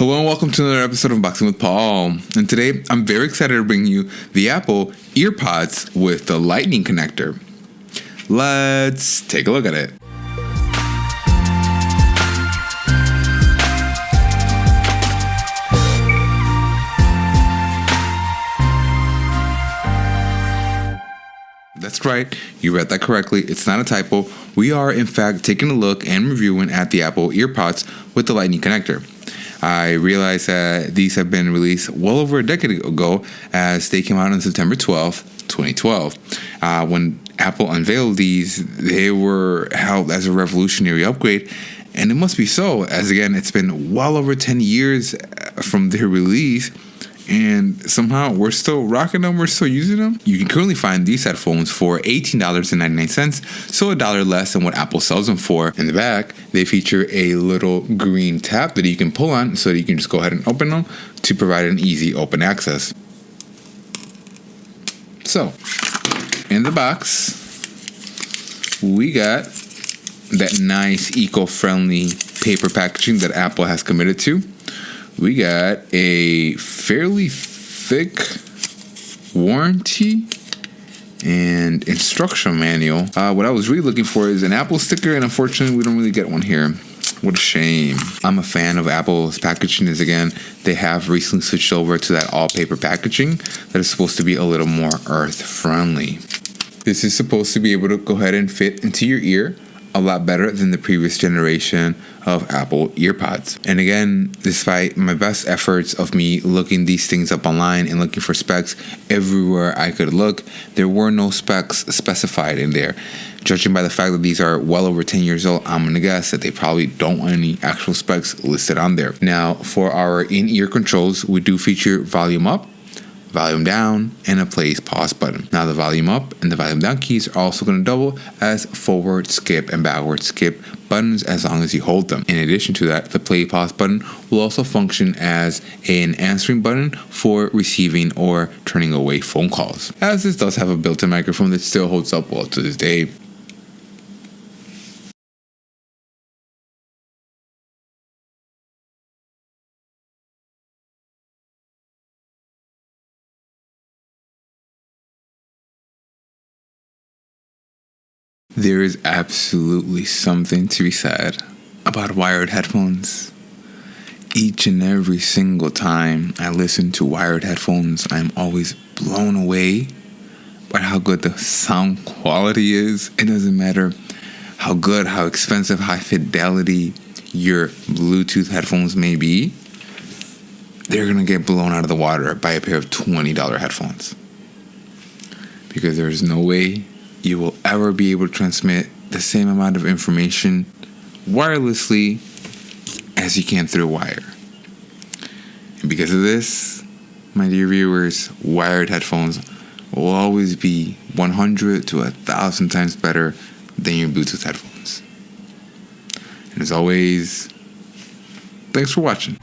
Hello and welcome to another episode of Unboxing with Paul. And today I'm very excited to bring you the Apple EarPods with the lightning connector. Let's take a look at it. That's right, you read that correctly. It's not a typo. We are in fact taking a look and reviewing at the Apple EarPods with the lightning connector. I realized that these have been released well over a decade ago, as they came out on September 12th, 2012. When Apple unveiled these, they were hailed as a revolutionary upgrade, and it must be so, as again, it's been well over 10 years from their release, and somehow we're still rocking them, we're still using them. You can currently find these headphones for $18.99, so $1 less than what Apple sells them for. In the back, they feature a little green tab that you can pull on so that you can just go ahead and open them to provide an easy open access. So, in the box, we got that nice eco-friendly paper packaging that Apple has committed to. We got a fairly thick warranty and instruction manual. What I was really looking for is an Apple sticker, and unfortunately we don't really get one here. What a shame. I'm a fan of Apple's packaging, as again, they have recently switched over to that all paper packaging that is supposed to be a little more earth friendly. This is supposed to be able to go ahead and fit into your ear a lot better than the previous generation of Apple EarPods. And again, despite my best efforts of me looking these things up online and looking for specs everywhere I could look, there were no specs specified in there. Judging by the fact that these are well over 10 years old, I'm gonna guess that they probably don't want any actual specs listed on there. Now, for our in-ear controls, we do feature volume up, volume down, and a play pause button. Now the volume up and the volume down keys are also going to double as forward skip and backward skip buttons as long as you hold them. In addition to that, the play pause button will also function as an answering button for receiving or turning away phone calls, as this does have a built-in microphone that still holds up well to this day. There is absolutely something to be said about wired headphones. Each and every single time I listen to wired headphones, I'm always blown away by how good the sound quality is. It doesn't matter how good, how expensive, high fidelity your Bluetooth headphones may be, they're going to get blown out of the water by a pair of $20 headphones. Because there's no way you will ever be able to transmit the same amount of information wirelessly as you can through a wire. And because of this, my dear viewers, wired headphones will always be 100 to 1,000 times better than your Bluetooth headphones. And as always, thanks for watching.